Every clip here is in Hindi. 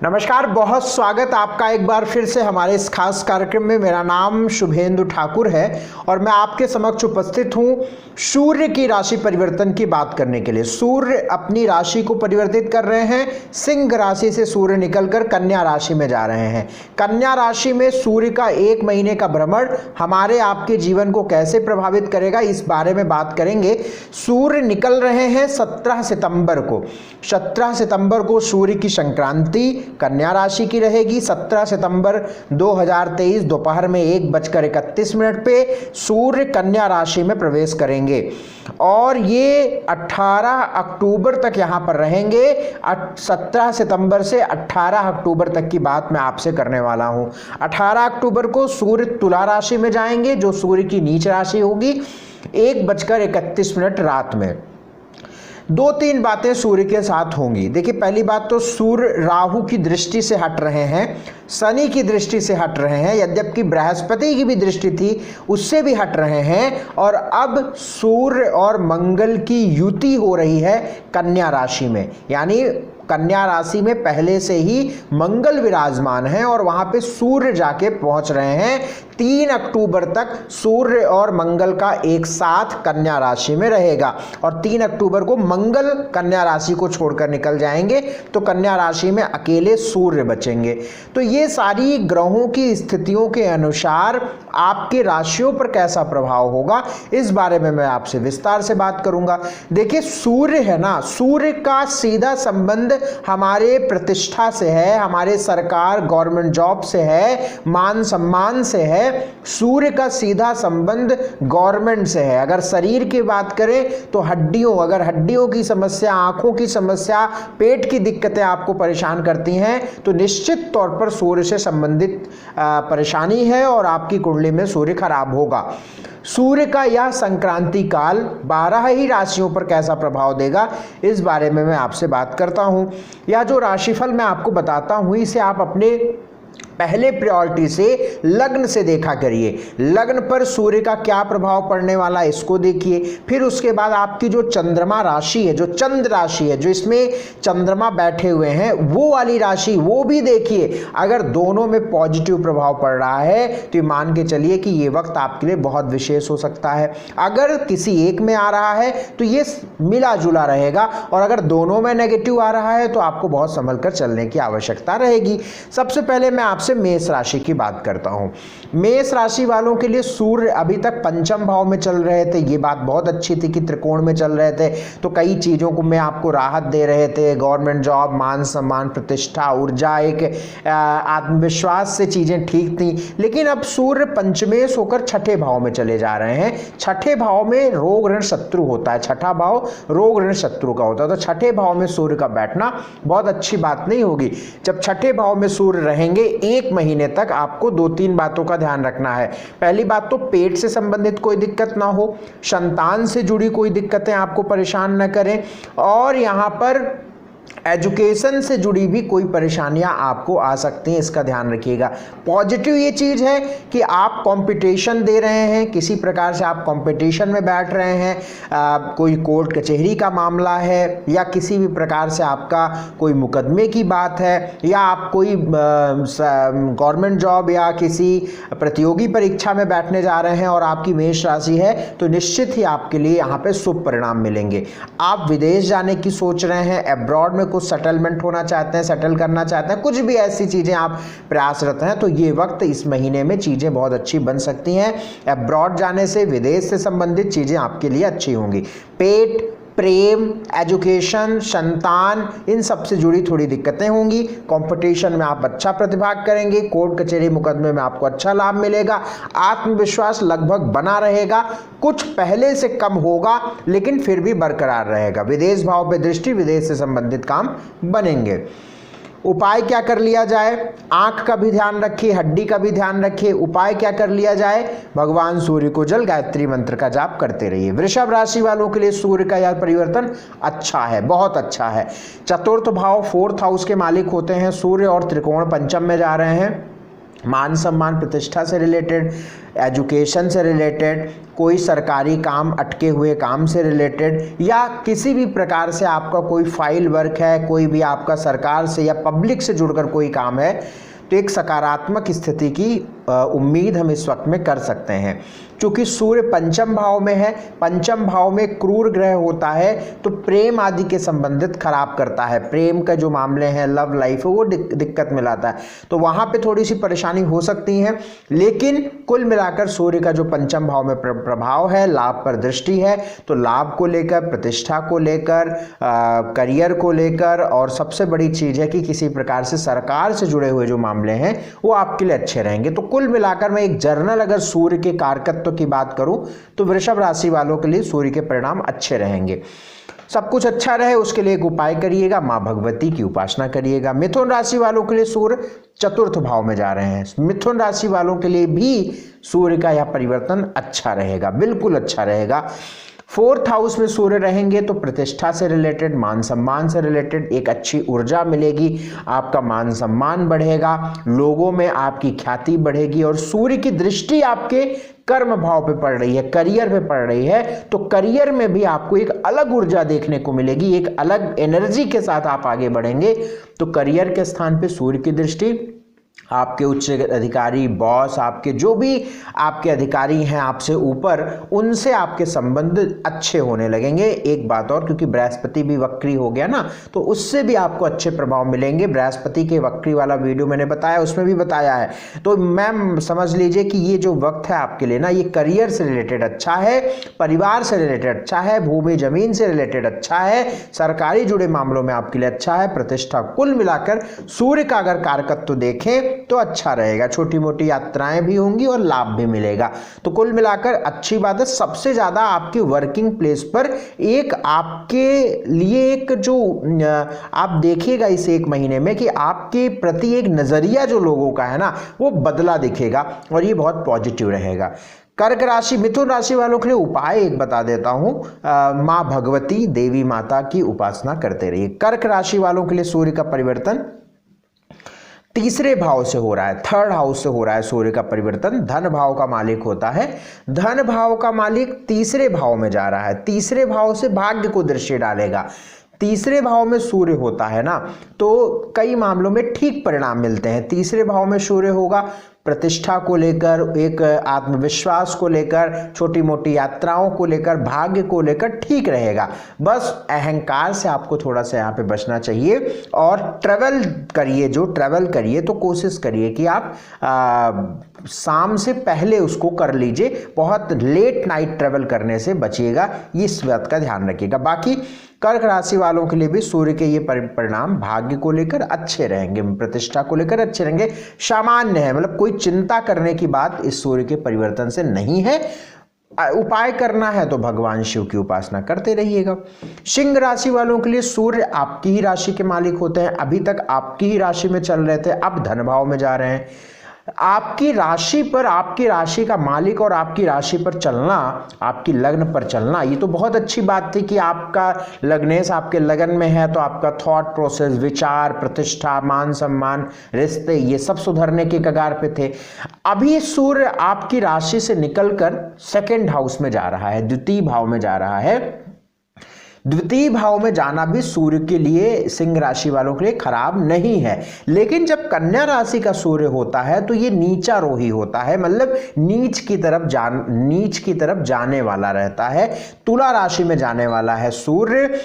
नमस्कार, बहुत स्वागत आपका एक बार फिर से हमारे इस खास कार्यक्रम में। मेरा नाम शुभेंदु ठाकुर है और मैं आपके समक्ष उपस्थित हूं सूर्य की राशि परिवर्तन की बात करने के लिए। सूर्य अपनी राशि को परिवर्तित कर रहे हैं। सिंह राशि से सूर्य निकलकर कन्या राशि में जा रहे हैं। कन्या राशि में सूर्य का 1 महीने का भ्रमण हमारे आपके जीवन को कैसे प्रभावित करेगा, इस बारे में बात करेंगे। सूर्य निकल रहे हैं 17 सितंबर को। 17 सितंबर को सूर्य की संक्रांति कन्या राशि की रहेगी। 17 सितंबर 2023 दोपहर में 1:31 पे सूर्य कन्या राशि में प्रवेश करेंगे और ये 18 अक्टूबर तक यहां पर रहेंगे। 17 सितंबर से 18 अक्टूबर तक की बात मैं आपसे करने वाला हूं। 18 अक्टूबर को सूर्य तुला राशि में जाएंगे, जो सूर्य की नीच राशि होगी, 1:31 रात में। 2-3 बातें सूर्य के साथ होंगी। देखिए, पहली बात तो सूर्य राहु की दृष्टि से हट रहे हैं, शनि की दृष्टि से हट रहे हैं, यद्यपि बृहस्पति की भी दृष्टि थी उससे भी हट रहे हैं। और अब सूर्य और मंगल की युति हो रही है कन्या राशि में, यानी कन्या राशि में पहले से ही मंगल विराजमान है और वहां पे सूर्य जाके पहुंच रहे हैं। 3 अक्टूबर तक सूर्य और मंगल का एक साथ कन्या राशि में रहेगा और 3 अक्टूबर को मंगल कन्या राशि को छोड़कर निकल जाएंगे, तो कन्या राशि में अकेले सूर्य बचेंगे। तो ये सारी ग्रहों की स्थितियों के अनुसार आपके राशियों पर कैसा प्रभाव होगा, इस बारे में मैं आपसे विस्तार से बात करूंगा। देखिए, सूर्य है ना, सूर्य का सीधा संबंध हमारे प्रतिष्ठा से है, हमारे सरकार गवर्नमेंट जॉब से है, मान सम्मान से है। सूर्य का सीधा संबंध गवर्नमेंट से है। अगर शरीर की बात करें तो अगर हड्डियों की समस्या, आंखों की समस्या, पेट की दिक्कतें आपको परेशान करती हैं तो निश्चित तौर पर सूर्य से संबंधित परेशानी है और आपकी कुंडली में सूर्य खराब होगा। सूर्य का यह संक्रांति काल 12 ही राशियों पर कैसा प्रभाव देगा, इस बारे में मैं आपसे बात करता हूं। यह जो राशिफल मैं आपको बताता हूं, इसे आप अपने पहले प्रायोरिटी से लग्न से देखा करिए। लग्न पर सूर्य का क्या प्रभाव पड़ने वाला है इसको देखिए। फिर उसके बाद आपकी जो चंद्रमा राशि है, जो चंद्र राशि है, जो इसमें चंद्रमा बैठे हुए हैं, वो वाली राशि वो भी देखिए। अगर दोनों में पॉजिटिव प्रभाव पड़ रहा है तो ये मान के चलिए कि ये वक्त आपके लिए बहुत विशेष हो सकता है। अगर किसी एक में आ रहा है तो ये मिला जुला रहेगा और अगर दोनों में नेगेटिव आ रहा है तो आपको बहुत संभल कर चलने की आवश्यकता रहेगी। सबसे पहले मैं आपसे मेष राशि की बात करता हूं। मेष राशि वालों के लिए सूर्य अभी तक पंचम भाव में चल रहे थे। ये बात बहुत अच्छी थी कि त्रिकोण में चल रहे थे तो कई चीजों को मैं आपको राहत दे रहे थे। गवर्नमेंट जॉब, मान सम्मान, प्रतिष्ठा, ऊर्जा, एक आत्मविश्वास से चीजें ठीक थी। लेकिन अब सूर्य पंचमेश होकर छठे भाव में चले जा रहे हैं। छठे भाव में रोग ऋण शत्रु होता है। छठा भाव रोग ऋण शत्रु का होता है, तो छठे भाव में सूर्य का बैठना बहुत अच्छी बात नहीं होगी। जब छठे भाव में सूर्य रहेंगे 1 महीने तक, आपको 2-3 बातों का ध्यान रखना है। पहली बात तो पेट से संबंधित कोई दिक्कत ना हो, संतान से जुड़ी कोई दिक्कतें आपको परेशान न करें और यहां पर एजुकेशन से जुड़ी भी कोई परेशानियां आपको आ सकती हैं, इसका ध्यान रखिएगा। पॉजिटिव ये चीज़ है कि आप कंपटीशन दे रहे हैं, किसी प्रकार से आप कंपटीशन में बैठ रहे हैं। कोई कोर्ट कचहरी का मामला है या किसी भी प्रकार से आपका कोई मुकदमे की बात है या आप कोई गवर्नमेंट जॉब या किसी प्रतियोगी परीक्षा में बैठने जा रहे हैं और आपकी मेष राशि है, तो निश्चित ही आपके लिए यहाँ पे शुभ परिणाम मिलेंगे। आप विदेश जाने की सोच रहे हैं, अब्रॉड में कुछ सेटलमेंट होना चाहते हैं, सेटल करना चाहते हैं, कुछ भी ऐसी चीजें आप प्रयासरत हैं, तो ये वक्त इस महीने में चीजें बहुत अच्छी बन सकती हैं। अब्रॉड जाने से, विदेश से संबंधित चीजें आपके लिए अच्छी होंगी। पेट, प्रेम, एजुकेशन, संतान, इन सब से जुड़ी थोड़ी दिक्कतें होंगी। कंपटीशन में आप अच्छा प्रतिभाग करेंगे, कोर्ट कचहरी मुकदमे में आपको अच्छा लाभ मिलेगा। आत्मविश्वास लगभग बना रहेगा, कुछ पहले से कम होगा लेकिन फिर भी बरकरार रहेगा। विदेश भाव पे दृष्टि, विदेश से संबंधित काम बनेंगे। उपाय क्या कर लिया जाए? आंख का भी ध्यान रखिए, हड्डी का भी ध्यान रखिए। उपाय क्या कर लिया जाए? भगवान सूर्य को जल गायत्री मंत्र का जाप करते रहिए। वृषभ राशि वालों के लिए सूर्य का यह परिवर्तन अच्छा है, बहुत अच्छा है। चतुर्थ भाव, 4th हाउस के मालिक होते हैं सूर्य और त्रिकोण पंचम में जा रहे हैं। मान सम्मान प्रतिष्ठा से रिलेटेड, एजुकेशन से रिलेटेड, कोई सरकारी काम अटके हुए काम से रिलेटेड, या किसी भी प्रकार से आपका कोई फाइल वर्क है, कोई भी आपका सरकार से या पब्लिक से जुड़कर कोई काम है, तो एक सकारात्मक स्थिति की उम्मीद हम इस वक्त में कर सकते हैं। चूंकि सूर्य पंचम भाव में है, पंचम भाव में क्रूर ग्रह होता है, तो प्रेम आदि के संबंधित खराब करता है, प्रेम का जो मामले हैं, लव लाइफ है, वो दिक्कत में लाता है, तो वहां पे थोड़ी सी परेशानी हो सकती है। लेकिन कुल मिलाकर सूर्य का जो पंचम भाव में प्रभाव है, लाभ पर दृष्टि है, तो लाभ को लेकर, प्रतिष्ठा को लेकर, करियर को लेकर, और सबसे बड़ी चीज है कि किसी प्रकार से सरकार से जुड़े हुए जो मामले हैं वो आपके लिए अच्छे रहेंगे। तो कुल मिलाकर मैं एक जर्नल अगर सूर्य के कारकत्व की बात करूं तो वृषभ राशि वालों के लिए सूर्य के परिणाम अच्छे रहेंगे। सब कुछ अच्छा रहे उसके लिए एक उपाय करिएगा, मां भगवती की उपासना करिएगा। मिथुन राशि वालों के लिए सूर्य चतुर्थ भाव में जा रहे हैं, मिथुन राशि वालों के लिए भी सूर्य का यह परिवर्तन अच्छा रहेगा, बिल्कुल अच्छा रहेगा। फोर्थ हाउस में सूर्य रहेंगे तो प्रतिष्ठा से रिलेटेड, मान सम्मान से रिलेटेड एक अच्छी ऊर्जा मिलेगी, आपका मान सम्मान बढ़ेगा, लोगों में आपकी ख्याति बढ़ेगी, और सूर्य की दृष्टि आपके कर्म भाव पे पड़ रही है, करियर पे पड़ रही है, तो करियर में भी आपको एक अलग ऊर्जा देखने को मिलेगी, एक अलग एनर्जी के साथ आप आगे बढ़ेंगे। तो करियर के स्थान पे सूर्य की दृष्टि, आपके उच्च अधिकारी, बॉस, आपके जो भी आपके अधिकारी हैं आपसे ऊपर, उनसे आपके संबंध अच्छे होने लगेंगे। एक बात और, क्योंकि बृहस्पति भी वक्री हो गया ना, तो उससे भी आपको अच्छे प्रभाव मिलेंगे। बृहस्पति के वक्री वाला वीडियो मैंने बताया, उसमें भी बताया है। तो मैम समझ लीजिए कि ये जो वक्त है आपके लिए ना, ये करियर से रिलेटेड अच्छा है, परिवार से रिलेटेड अच्छा है, भूमि जमीन से रिलेटेड अच्छा है, सरकारी जुड़े मामलों में आपके लिए अच्छा है, प्रतिष्ठा। कुल मिलाकर सूर्य का अगर कारकत्व देखें तो अच्छा रहेगा, छोटी मोटी यात्राएं भी होंगी और लाभ भी मिलेगा। तो कुल मिलाकर अच्छी बात है। सबसे ज्यादा आपकी वर्किंग प्लेस पर एक आपके लिए एक जो आप देखिएगा इस एक महीने में कि आपके प्रति एक नजरिया जो लोगों का है ना, वो बदला दिखेगा और ये बहुत पॉजिटिव रहेगा। कर्क राशि, मिथुन राशि वालों के लिए उपाय एक बता देता हूं, मां भगवती देवी माता की उपासना करते रहिए। कर्क राशि वालों के लिए सूर्य का परिवर्तन तीसरे भाव से हो रहा है, थर्ड हाउस से हो रहा है सूर्य का परिवर्तन। धन भाव का मालिक होता है, धन भाव का मालिक तीसरे भाव में जा रहा है, तीसरे भाव से भाग्य को दृष्टि डालेगा। तीसरे भाव में सूर्य होता है ना, तो कई मामलों में ठीक परिणाम मिलते हैं। तीसरे भाव में सूर्य होगा, प्रतिष्ठा को लेकर, एक आत्मविश्वास को लेकर, छोटी मोटी यात्राओं को लेकर, भाग्य को लेकर ठीक रहेगा। बस अहंकार से आपको थोड़ा सा यहाँ पे बचना चाहिए। और ट्रैवल करिए, जो ट्रैवल करिए तो कोशिश करिए कि आप शाम से पहले उसको कर लीजिए, बहुत लेट नाइट ट्रैवल करने से बचिएगा, इस बात का ध्यान रखिएगा। बाकी कर्क राशि वालों के लिए भी सूर्य के ये परिणाम भाग्य को लेकर अच्छे रहेंगे, प्रतिष्ठा को लेकर अच्छे रहेंगे, सामान्य है, मतलब कोई चिंता करने की बात इस सूर्य के परिवर्तन से नहीं है। उपाय करना है तो भगवान शिव की उपासना करते रहिएगा। सिंह राशि वालों के लिए सूर्य आपकी ही राशि के मालिक होते हैं, अभी तक आपकी ही राशि में चल रहे थे, अब धन भाव में जा रहे हैं। आपकी राशि पर, आपकी राशि का मालिक और आपकी राशि पर चलना, आपकी लग्न पर चलना, ये तो बहुत अच्छी बात थी कि आपका लग्नेश आपके लगन में है, तो आपका थॉट प्रोसेस, विचार, प्रतिष्ठा, मान सम्मान, रिश्ते, ये सब सुधरने के कगार पे थे। अभी सूर्य आपकी राशि से निकलकर सेकंड हाउस में जा रहा है, द्वितीय भाव में जा रहा है। द्वितीय भाव में जाना भी सूर्य के लिए, सिंह राशि वालों के लिए खराब नहीं है। लेकिन जब कन्या राशि का सूर्य होता है तो ये नीचा रोही होता है, मतलब नीच की तरफ जाने वाला रहता है। तुला राशि में जाने वाला है सूर्य,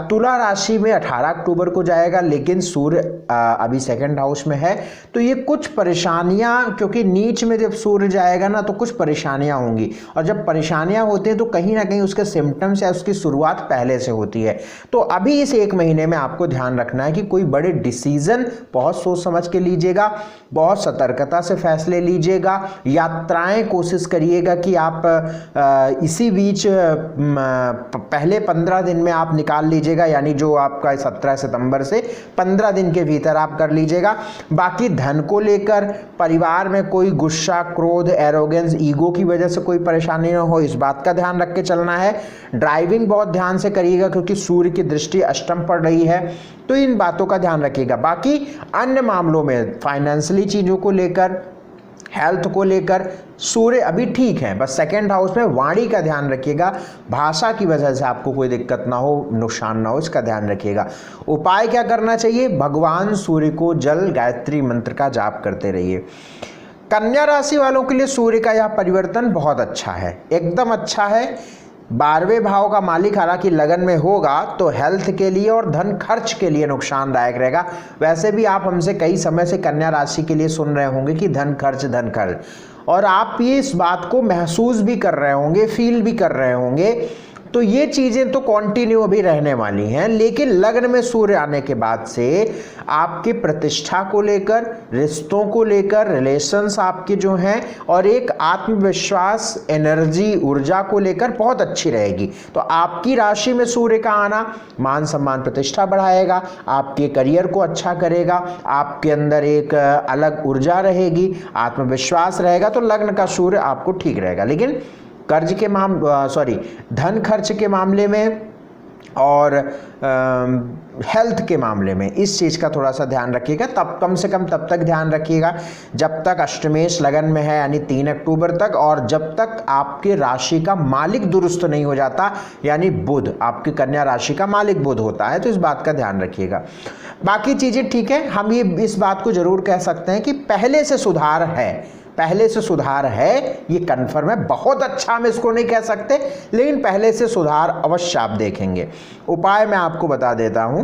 तुला राशि में 18 अक्टूबर को जाएगा, लेकिन सूर्य अभी सेकंड हाउस में है, तो ये कुछ परेशानियां, क्योंकि नीच में जब सूर्य जाएगा ना तो कुछ परेशानियां होंगी, और जब परेशानियां होती हैं तो कहीं ना कहीं उसके सिम्टम्स या उसकी शुरुआत पहले से होती है। तो अभी इस एक महीने में आपको ध्यान रखना है कि कोई बड़े डिसीजन बहुत सोच समझ के लीजिएगा, बहुत सतर्कता से फैसले लीजिएगा। यात्राएं कोशिश करिएगा कि आप इसी बीच पहले 15 दिन में आप निकाल निकाल लीजिएगा, यानी जो आपका 17 सितंबर से 15 दिन के भीतर आप कर लीजिएगा। बाकी धन को लेकर परिवार में कोई गुस्सा, क्रोध, एरोगेंस, ईगो की वजह से कोई परेशानी ना हो, इस बात का ध्यान रख के चलना है। ड्राइविंग बहुत ध्यान से करिएगा क्योंकि सूर्य की दृष्टि अष्टम पड़ रही है, तो इन बातों का ध्यान रखिएगा। बाकी अन्य मामलों में फाइनेंशियली चीज़ों को लेकर, हेल्थ को लेकर सूर्य अभी ठीक है, बस सेकंड हाउस में वाणी का ध्यान रखिएगा, भाषा की वजह से आपको कोई दिक्कत ना हो, नुकसान ना हो, इसका ध्यान रखिएगा। उपाय क्या करना चाहिए? भगवान सूर्य को जल गायत्री मंत्र का जाप करते रहिए। कन्या राशि वालों के लिए सूर्य का यह परिवर्तन बहुत अच्छा है, एकदम अच्छा है। 12वें भाव का मालिक हालांकि लगन में होगा तो हेल्थ के लिए और धन खर्च के लिए नुकसानदायक रहेगा। वैसे भी आप हमसे कई समय से कन्या राशि के लिए सुन रहे होंगे कि धन खर्च, और आप ये इस बात को महसूस भी कर रहे होंगे, फील भी कर रहे होंगे। तो ये चीज़ें तो कंटिन्यू अभी रहने वाली हैं, लेकिन लग्न में सूर्य आने के बाद से आपके प्रतिष्ठा को लेकर, रिश्तों को लेकर, रिलेशंस आपके जो हैं, और एक आत्मविश्वास, एनर्जी, ऊर्जा को लेकर बहुत अच्छी रहेगी। तो आपकी राशि में सूर्य का आना मान सम्मान, प्रतिष्ठा बढ़ाएगा, आपके करियर को अच्छा करेगा, आपके अंदर एक अलग ऊर्जा रहेगी, आत्मविश्वास रहेगा, तो लग्न का सूर्य आपको ठीक रहेगा। लेकिन कर्ज के धन खर्च के मामले में और हेल्थ के मामले में इस चीज़ का थोड़ा सा ध्यान रखिएगा। तब कम से कम तब तक ध्यान रखिएगा जब तक अष्टमेश लगन में है, यानी 3 अक्टूबर तक, और जब तक आपके राशि का मालिक दुरुस्त नहीं हो जाता, यानी बुध, आपकी कन्या राशि का मालिक बुध होता है, तो इस बात का ध्यान रखिएगा। बाकी चीज़ें ठीक है। हम ये इस बात को जरूर कह सकते हैं कि पहले से सुधार है, पहले से सुधार है, ये कन्फर्म है। बहुत अच्छा हम इसको नहीं कह सकते, लेकिन पहले से सुधार अवश्य आप देखेंगे। उपाय मैं आपको बता देता हूं।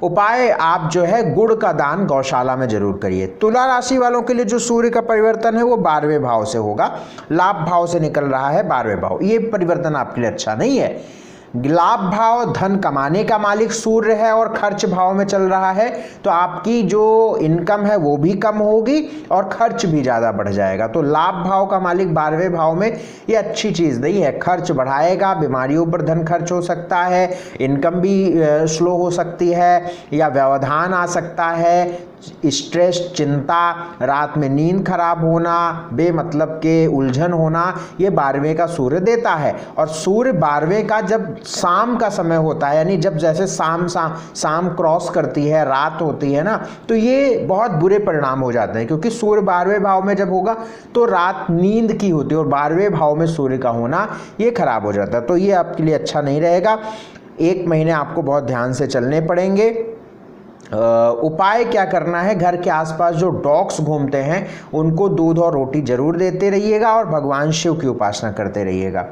उपाय आप जो है गुड़ का दान गौशाला में जरूर करिए। तुला राशि वालों के लिए जो सूर्य का परिवर्तन है वो 12वें भाव से होगा, लाभ भाव से निकल रहा है 12वें भाव। ये परिवर्तन आपके लिए अच्छा नहीं है। लाभ भाव धन कमाने का मालिक सूर्य है और खर्च भाव में चल रहा है, तो आपकी जो इनकम है वो भी कम होगी और खर्च भी ज़्यादा बढ़ जाएगा। तो लाभ भाव का मालिक 12वें भाव में, ये अच्छी चीज़ नहीं है। खर्च बढ़ाएगा, बीमारियों पर धन खर्च हो सकता है, इनकम भी स्लो हो सकती है, या व्यवधान आ सकता है, स्ट्रेस, चिंता, रात में नींद खराब होना, बेमतलब के उलझन होना, ये 12वें का सूर्य देता है। और सूर्य 12वें का जब शाम का समय होता है, यानी जब जैसे शाम क्रॉस करती है, रात होती है ना, तो ये बहुत बुरे परिणाम हो जाते हैं, क्योंकि सूर्य 12वें भाव में जब होगा तो रात नींद की होती है, और 12वें भाव में सूर्य का होना ये खराब हो जाता है। तो ये आपके लिए अच्छा नहीं रहेगा। 1 महीने आपको बहुत ध्यान से चलने पड़ेंगे। उपाय क्या करना है? घर के आसपास जो डॉग्स घूमते हैं उनको दूध और रोटी जरूर देते रहिएगा, और भगवान शिव की उपासना करते रहिएगा।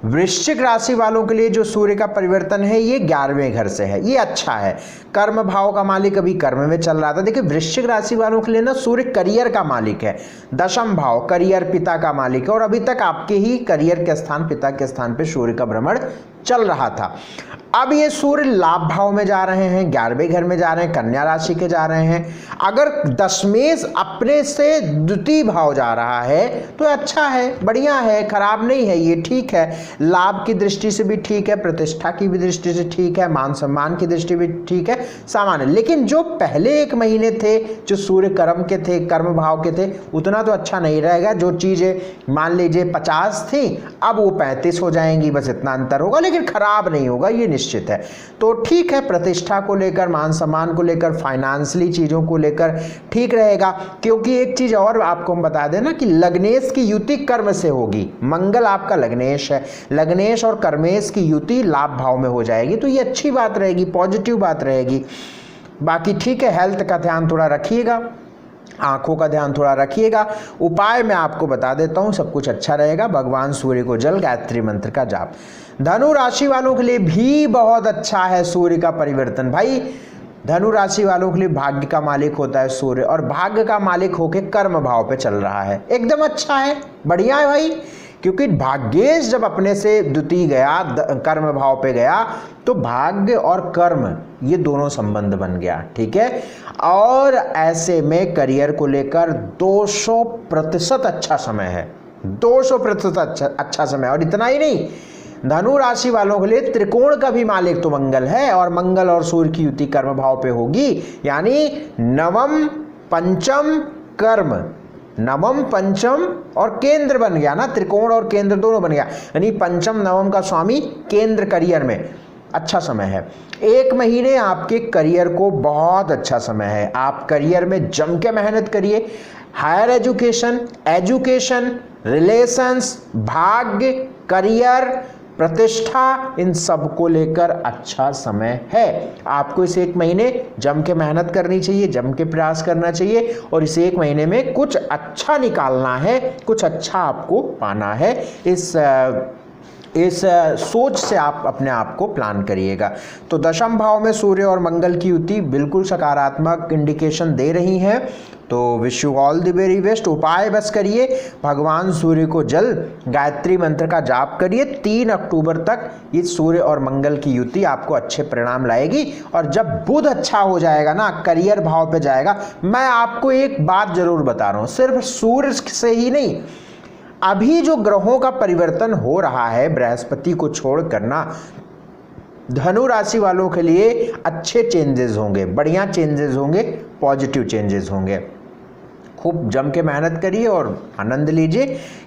वृश्चिक राशि वालों के लिए जो सूर्य का परिवर्तन है ये 11वें घर से है, ये अच्छा है। कर्म भाव का मालिक अभी कर्म में चल रहा था। देखिए वृश्चिक राशि वालों के लिए ना सूर्य करियर का मालिक है, 10म भाव करियर, पिता का मालिक है, और अभी तक आपके ही करियर के स्थान, पिता के स्थान पे सूर्य का भ्रमण चल रहा था। अब ये सूर्य लाभ भाव में जा रहे हैं, 11वें घर में जा रहे हैं, कन्या राशि के जा रहे हैं। अगर दशमेश अपने से द्वितीय भाव जा रहा है तो अच्छा है, बढ़िया है, खराब नहीं है, ये ठीक है। लाभ की दृष्टि से भी ठीक है, प्रतिष्ठा की भी दृष्टि से ठीक है, मान सम्मान की दृष्टि भी ठीक है, सामान्य। लेकिन जो पहले 1 महीने थे जो सूर्य कर्म के थे, कर्म भाव के थे, उतना तो अच्छा नहीं रहेगा। जो चीज़ें मान लीजिए 50 थी अब वो 35 हो जाएंगी, बस इतना अंतर होगा, लेकिन खराब नहीं होगा, ये निश्चित है। तो ठीक है, प्रतिष्ठा को लेकर, मान सम्मान को लेकर, फाइनेंशियली चीज़ों को लेकर ठीक रहेगा। क्योंकि एक चीज़ और आपको हम बता दें ना कि लग्नेश की युति कर्म से होगी, मंगल आपका लग्नेश है, लग्नेश और कर्मेश की युति लाभ भाव में हो जाएगी, तो ये अच्छी बात रहेगी, पॉजिटिव बात रहेगी। बाकी ठीक है, हेल्थ का ध्यान थोड़ा रखिएगा, आंखों का ध्यान थोड़ा रखिएगा। उपाय मैं आपको बता देता हूं, सब कुछ अच्छा रहेगा। भगवान सूर्य को जल गायत्री मंत्र का जाप। धनु राशि वालों के लिए भी बहुत अच्छा है सूर्य का परिवर्तन। भाई धनु राशि वालों के लिए भाग्य का मालिक होता है सूर्य, और भाग्य का मालिक होके कर्म भाव पे चल रहा है, एकदम अच्छा है, बढ़िया है भाई। क्योंकि भाग्येश जब अपने से द्वितीय गया, कर्म भाव पे गया, तो भाग्य और कर्म ये दोनों संबंध बन गया, ठीक है। और ऐसे में करियर को लेकर 200% अच्छा समय है, 200% अच्छा समय। और इतना ही नहीं, धनु राशि वालों के लिए त्रिकोण का भी मालिक तो मंगल है और मंगल और सूर्य की युति कर्म भाव पे होगी, यानी नवम पंचम कर्म, नवम पंचम और केंद्र बन गया ना, त्रिकोण और केंद्र दोनों बन गया, यानी पंचम नवम का स्वामी केंद्र करियर में अच्छा समय है। एक महीने आपके करियर को बहुत अच्छा समय है, आप करियर में जम के मेहनत करिए। हायर एजुकेशन, रिलेशंस, भाग्य, करियर, प्रतिष्ठा, इन सब को लेकर अच्छा समय है। आपको इस एक महीने जम के मेहनत करनी चाहिए, जम के प्रयास करना चाहिए और इस एक महीने में कुछ अच्छा निकालना है, कुछ अच्छा आपको पाना है। इस सोच से आप अपने आप को प्लान करिएगा। तो दशम भाव में सूर्य और मंगल की युति बिल्कुल सकारात्मक इंडिकेशन दे रही है। तो wish you all the very best. उपाय बस करिए, भगवान सूर्य को जल गायत्री मंत्र का जाप करिए। 3 अक्टूबर तक इस सूर्य और मंगल की युति आपको अच्छे परिणाम लाएगी और जब बुध अच्छा हो जाएगा ना, करियर भाव पे जाएगा। मैं आपको एक बात जरूर बता रहा हूँ, सिर्फ सूर्य से ही नहीं, अभी जो ग्रहों का परिवर्तन हो रहा है बृहस्पति को छोड़ करना, धनु राशि वालों के लिए अच्छे चेंजेस होंगे, बढ़िया चेंजेस होंगे, पॉजिटिव चेंजेस होंगे। खूब जम के मेहनत करिए और आनंद लीजिए।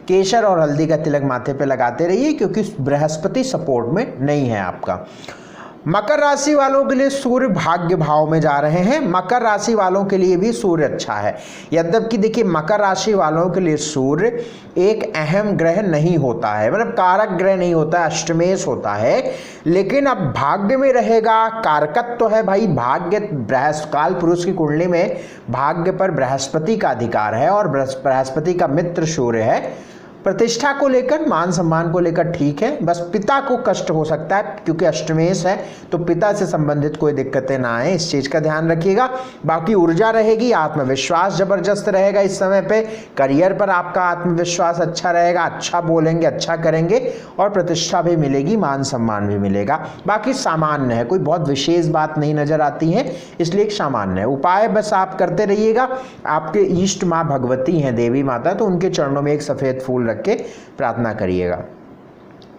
केसर और हल्दी का तिलक माथे पे लगाते रहिए क्योंकि बृहस्पति सपोर्ट में नहीं है आपका। मकर राशि वालों के लिए सूर्य भाग्य भाव में जा रहे हैं। मकर राशि वालों के लिए भी सूर्य अच्छा है, यद्यपि देखिए मकर राशि वालों के लिए सूर्य एक अहम ग्रह नहीं होता है, मतलब कारक ग्रह नहीं होता है, अष्टमेश होता है, लेकिन अब भाग्य में रहेगा। कारकत्व तो है भाई, भाग्य काल पुरुष की कुंडली में भाग्य पर बृहस्पति का अधिकार है और बृहस्पति का मित्र सूर्य है। प्रतिष्ठा को लेकर, मान सम्मान को लेकर ठीक है, बस पिता को कष्ट हो सकता है क्योंकि अष्टमेश है, तो पिता से संबंधित कोई दिक्कतें ना आए, इस चीज़ का ध्यान रखिएगा। बाकी ऊर्जा रहेगी, आत्मविश्वास जबरदस्त रहेगा इस समय पे, करियर पर आपका आत्मविश्वास अच्छा रहेगा, अच्छा बोलेंगे, अच्छा करेंगे और प्रतिष्ठा भी मिलेगी, मान सम्मान भी मिलेगा। बाकी सामान्य है, कोई बहुत विशेष बात नहीं नजर आती है, इसलिए एक सामान्य है। उपाय बस आप करते रहिएगा। आपके इष्ट माँ भगवती हैं, देवी माता, तो उनके चरणों में एक सफ़ेद फूल के प्रार्थना करिएगा।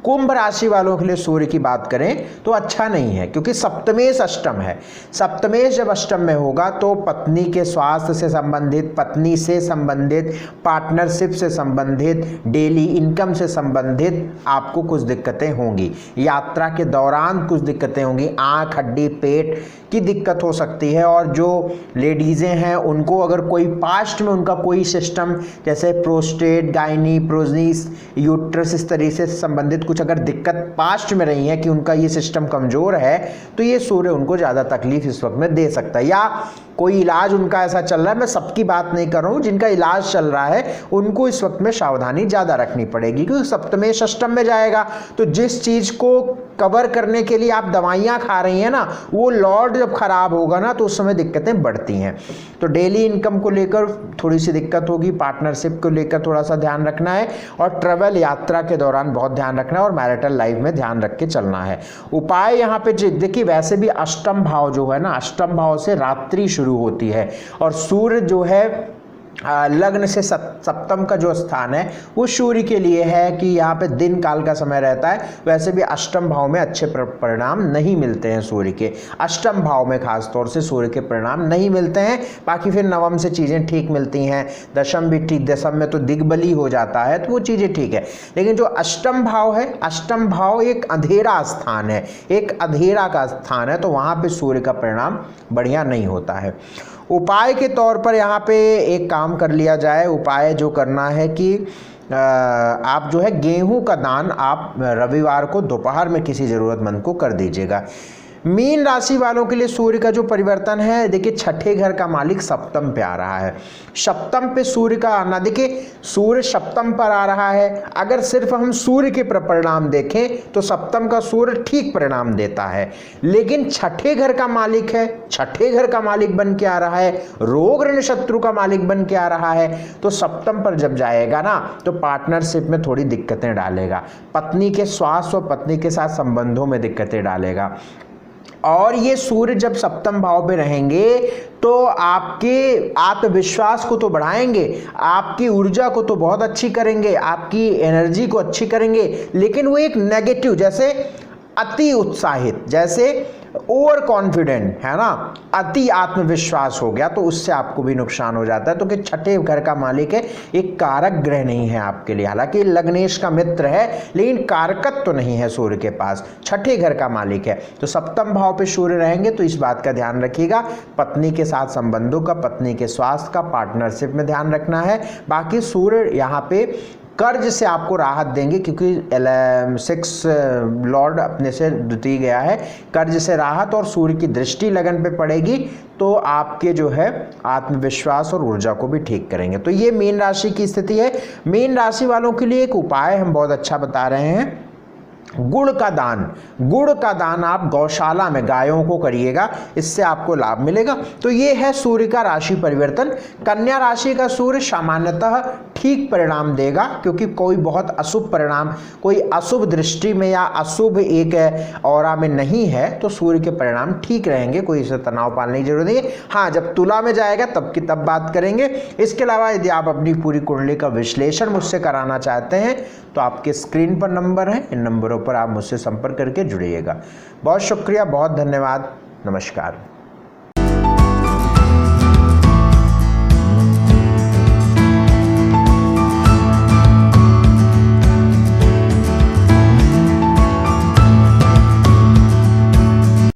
कुंभ राशि वालों के लिए सूर्य की बात करें तो अच्छा नहीं है क्योंकि सप्तमेश अष्टम है। सप्तमेश जब अष्टम में होगा तो पत्नी के स्वास्थ्य से संबंधित, पत्नी से संबंधित, पार्टनरशिप से संबंधित, डेली इनकम से संबंधित आपको कुछ दिक्कतें होंगी। यात्रा के दौरान कुछ दिक्कतें होंगी, आँख, हड्डी, पेट की दिक्कत हो सकती है। और जो लेडीज़ें हैं उनको अगर कोई पास्ट में उनका कोई सिस्टम जैसे प्रोस्टेट, गायनी, प्रोजनीस, यूट्रस, इस तरीके से संबंधित कुछ अगर दिक्कत पास्ट में रही है कि उनका ये सिस्टम कमज़ोर है, तो ये सूर्य उनको ज़्यादा तकलीफ इस वक्त में दे सकता है। या कोई इलाज उनका ऐसा चल रहा है, मैं सबकी बात नहीं कर रहा हूँ, जिनका इलाज चल रहा है उनको इस वक्त में सावधानी ज़्यादा रखनी पड़ेगी क्योंकि सप्तमेश अष्टम में जाएगा। तो जिस चीज़ को कवर करने के लिए आप दवाइयाँ खा रही हैं ना, वो लॉर्ड जब खराब होगा ना तो उस समय दिक्कतें बढ़ती हैं। तो डेली इनकम को लेकर थोड़ी सी दिक्कत होगी, पार्टनरशिप को लेकर थोड़ा सा ध्यान रखना है और ट्रैवल, यात्रा के दौरान बहुत ध्यान रखना है और मैरिटल लाइफ में ध्यान रख के चलना है। उपाय यहाँ पे देखिए, वैसे भी अष्टम भाव जो है ना, अष्टम भाव से रात्रि शुरू होती है और सूर्य जो है लग्न से सप्तम का जो स्थान है वो सूर्य के लिए है कि यहाँ पे दिन काल का समय रहता है। वैसे भी अष्टम भाव में अच्छे परिणाम नहीं मिलते हैं सूर्य के, अष्टम भाव में खास तौर से सूर्य के परिणाम नहीं मिलते हैं। बाकी फिर नवम से चीज़ें ठीक मिलती हैं, दशम भी ठीक, दशम में तो दिग्बली हो जाता है तो वो चीज़ें ठीक है। लेकिन जो अष्टम भाव है, अष्टम भाव एक अंधेरा स्थान है, एक अंधेरा का स्थान है, तो वहाँ पे सूर्य का परिणाम बढ़िया नहीं होता है। उपाय के तौर पर यहाँ पे एक काम कर लिया जाए। उपाय जो करना है कि आप जो है गेहूं का दान आप रविवार को दोपहर में किसी ज़रूरतमंद को कर दीजिएगा। मीन राशि वालों के लिए सूर्य का जो परिवर्तन है, देखिए छठे घर का मालिक सप्तम पे आ रहा है। सप्तम पे सूर्य का आना, देखिए सूर्य सप्तम पर आ रहा है। अगर सिर्फ हम सूर्य के परिणाम देखें तो सप्तम का सूर्य ठीक परिणाम देता है, लेकिन छठे घर का मालिक है, छठे घर का मालिक बन के आ रहा है, रोग ऋण शत्रु का मालिक बन के आ रहा है, तो सप्तम पर जब जाएगा ना तो पार्टनरशिप में थोड़ी दिक्कतें डालेगा, पत्नी के स्वास्थ्य और पत्नी के साथ संबंधों में दिक्कतें डालेगा। और ये सूर्य जब सप्तम भाव पे रहेंगे तो आपके आत्मविश्वास को तो बढ़ाएंगे, आपकी ऊर्जा को तो बहुत अच्छी करेंगे, आपकी एनर्जी को अच्छी करेंगे, लेकिन वो एक नेगेटिव, जैसे अति उत्साहित, जैसे ओवर कॉन्फिडेंट है ना, अति आत्मविश्वास हो गया तो उससे आपको भी नुकसान हो जाता है। तो कि छठे घर का मालिक है, एक कारक ग्रह नहीं है आपके लिए, हालांकि लग्नेश का मित्र है लेकिन कारकत्व तो नहीं है सूर्य के पास, छठे घर का मालिक है। तो सप्तम भाव पे सूर्य रहेंगे तो इस बात का ध्यान रखिएगा, पत्नी के साथ संबंधों का, पत्नी के स्वास्थ्य का, पार्टनरशिप में ध्यान रखना है। बाकी सूर्य यहाँ पे कर्ज से आपको राहत देंगे, क्योंकि 6 लॉर्ड अपने से द्वितीय गया है, कर्ज से राहत और सूर्य की दृष्टि लगन पे पड़ेगी तो आपके जो है आत्मविश्वास और ऊर्जा को भी ठीक करेंगे। तो ये मीन राशि की स्थिति है। मीन राशि वालों के लिए एक उपाय हम बहुत अच्छा बता रहे हैं, गुड़ का दान आप गौशाला में गायों को करिएगा, इससे आपको लाभ मिलेगा। तो ये है सूर्य का राशि परिवर्तन। कन्या राशि का सूर्य सामान्यतः ठीक परिणाम देगा, क्योंकि कोई बहुत अशुभ परिणाम, कोई अशुभ दृष्टि में या अशुभ एक औरा में नहीं है, तो सूर्य के परिणाम ठीक रहेंगे, कोई इसे तनाव पालने की जरूरत नहीं है। हाँ, जब तुला में जाएगा तब की तब बात करेंगे। इसके अलावा यदि आप अपनी पूरी कुंडली का विश्लेषण मुझसे कराना चाहते हैं तो आपके स्क्रीन पर नंबर है, इन नंबरों पर आप मुझसे संपर्क करके जुड़िएगा। बहुत शुक्रिया, बहुत धन्यवाद, नमस्कार।